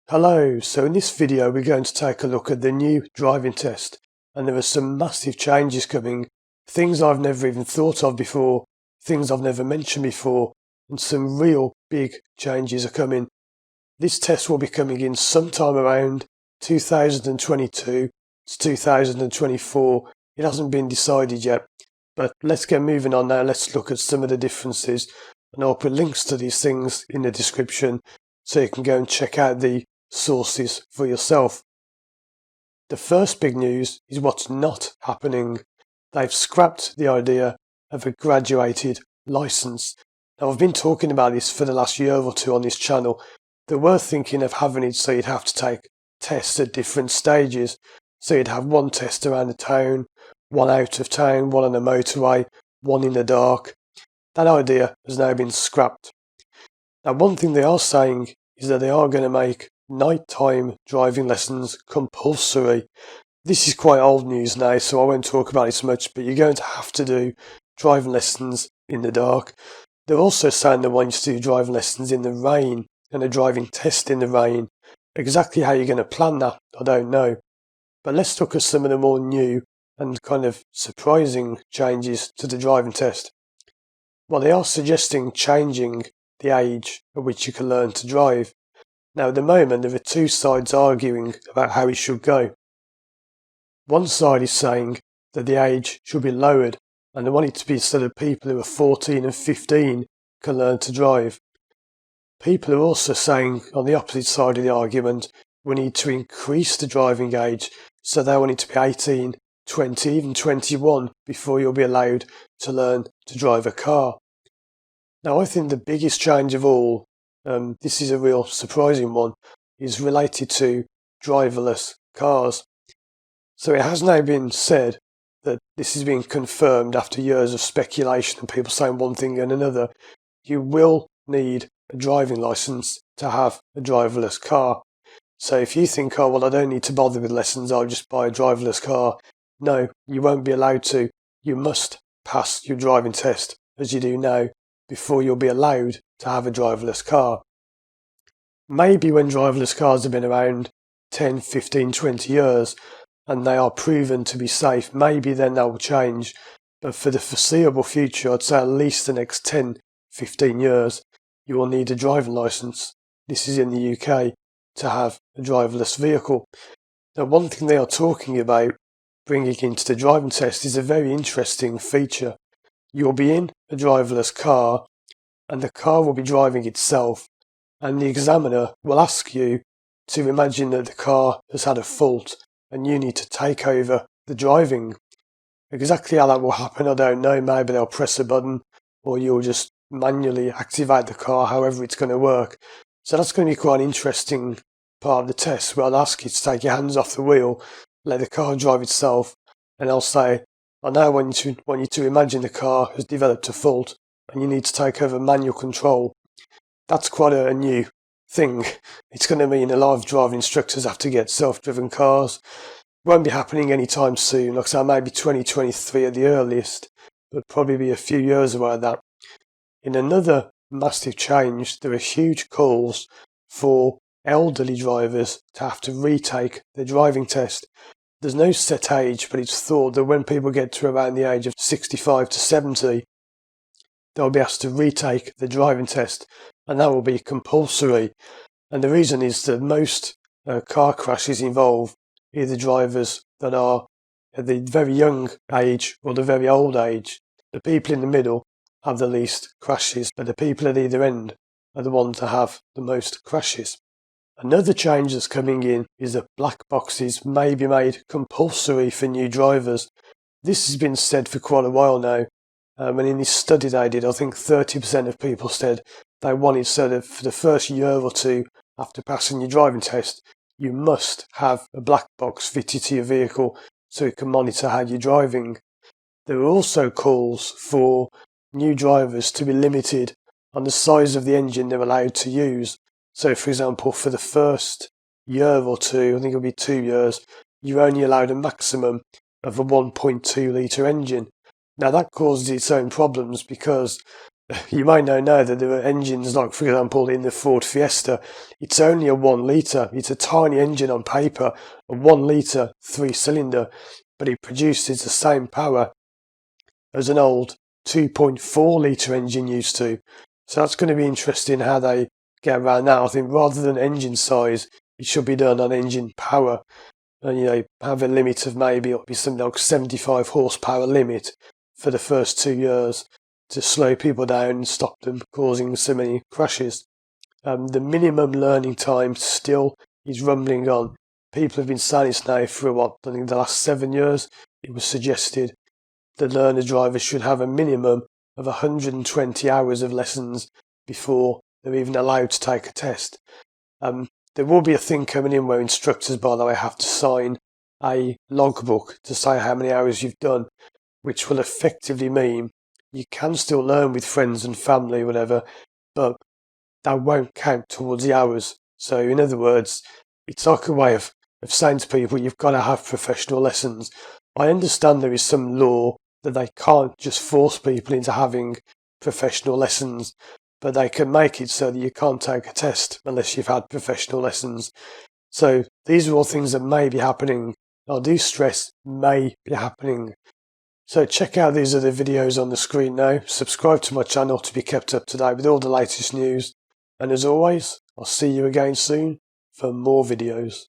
Hello, so in this video we're going to take a look at the new driving test, and there are some massive changes coming, things I've never even thought of before, things I've never mentioned before, and some real big changes are coming. This test will be coming in sometime around 2022 to 2024. It hasn't been decided yet, but let's get moving on now. Let's look at some of the differences, and I'll put links to these things in the description so you can go and check out the sources for yourself. The first big news is what's not happening. They've scrapped the idea of a graduated license. Now, I've been talking about this for the last year or two on this channel. They were thinking of having it so you'd have to take tests at different stages. So you'd have one test around the town, one out of town, one on the motorway, one in the dark. That idea has now been scrapped. Now, one thing they are saying is that they are going to make nighttime driving lessons compulsory. This is quite old news now, so I won't talk about it so much, but you're going to have to do driving lessons in the dark. They're also saying they want you to do driving lessons in the rain and a driving test in the rain. Exactly how you're going to plan that, I don't know. But let's look at some of the more new and kind of surprising changes to the driving test. Well, they are suggesting changing the age at which you can learn to drive. Now, at the moment, there are two sides arguing about how it should go. One side is saying that the age should be lowered, and they want it to be so that people who are 14 and 15 can learn to drive. People are also saying, on the opposite side of the argument, we need to increase the driving age, so they want it to be 18, 20, even 21 before you'll be allowed to learn to drive a car. Now, I think the biggest change of all, this is a real surprising one, is related to driverless cars. So it has now been said that this has been confirmed after years of speculation and people saying one thing and another. You will need a driving license to have a driverless car. So if you think, oh, well, I don't need to bother with lessons, I'll just buy a driverless car. No, you won't be allowed to. You must pass your driving test, as you do now, before you'll be allowed to have a driverless car. Maybe when driverless cars have been around 10, 15, 20 years and they are proven to be safe, maybe then that will change. But for the foreseeable future, I'd say at least the next 10, 15 years, you will need a driving licence. This is in the UK, to have a driverless vehicle. Now, one thing they are talking about bringing into the driving test is a very interesting feature. You'll be in a driverless car and the car will be driving itself, and the examiner will ask you to imagine that the car has had a fault and you need to take over the driving. Exactly how that will happen, I don't know. Maybe they'll press a button or you'll just manually activate the car, however it's going to work. So that's going to be quite an interesting part of the test, where I'll ask you to take your hands off the wheel, let the car drive itself, and I'll say, I now want you to imagine the car has developed a fault and you need to take over manual control. That's quite a new thing. It's going to mean a lot of driving instructors have to get self-driven cars. Won't be happening anytime soon. Like I say, maybe 2023 at the earliest, but probably be a few years away that. In another massive change, there are huge calls for elderly drivers to have to retake their driving test. There's no set age, but it's thought that when people get to around the age of 65 to 70, they'll be asked to retake the driving test, and that will be compulsory. And the reason is that most car crashes involve either drivers that are at the very young age or the very old age. The people in the middle have the least crashes, but the people at either end are the ones that have the most crashes. Another change that's coming in is that black boxes may be made compulsory for new drivers. This has been said for quite a while now. And in this study they did, I think 30% of people said they wanted so that for the first year or two after passing your driving test, you must have a black box fitted to your vehicle so it can monitor how you're driving. There are also calls for new drivers to be limited on the size of the engine they're allowed to use. So, for example, for the first year or two, I think it'll be 2 years, you're only allowed a maximum of a 1.2 litre engine. Now, that causes its own problems because You may know now that there are engines like, for example, in the Ford Fiesta, it's only a 1 litre. It's a tiny engine on paper, a 1 litre 3-cylinder, but it produces the same power as an old 2.4 litre engine used to. So that's going to be interesting how they get around that. I think rather than engine size, it should be done on engine power. And, have a limit of maybe it'll be something like 75 horsepower limit for the first 2 years to slow people down and stop them causing so many crashes. The minimum learning time still is rumbling on. People have been saying this now for I think the last 7 years. It was suggested the learner drivers should have a minimum of 120 hours of lessons before they're even allowed to take a test. There will be a thing coming in where instructors, by the way, have to sign a logbook to say how many hours you've done, which will effectively mean you can still learn with friends and family, whatever, but that won't count towards the hours. So in other words, it's like a way of saying to people, you've got to have professional lessons. I understand there is some law that they can't just force people into having professional lessons, but they can make it so that you can't take a test unless you've had professional lessons. So these are all things that may be happening. I do stress may be happening. So check out these other videos on the screen now. Subscribe to my channel to be kept up to date with all the latest news. And as always, I'll see you again soon for more videos.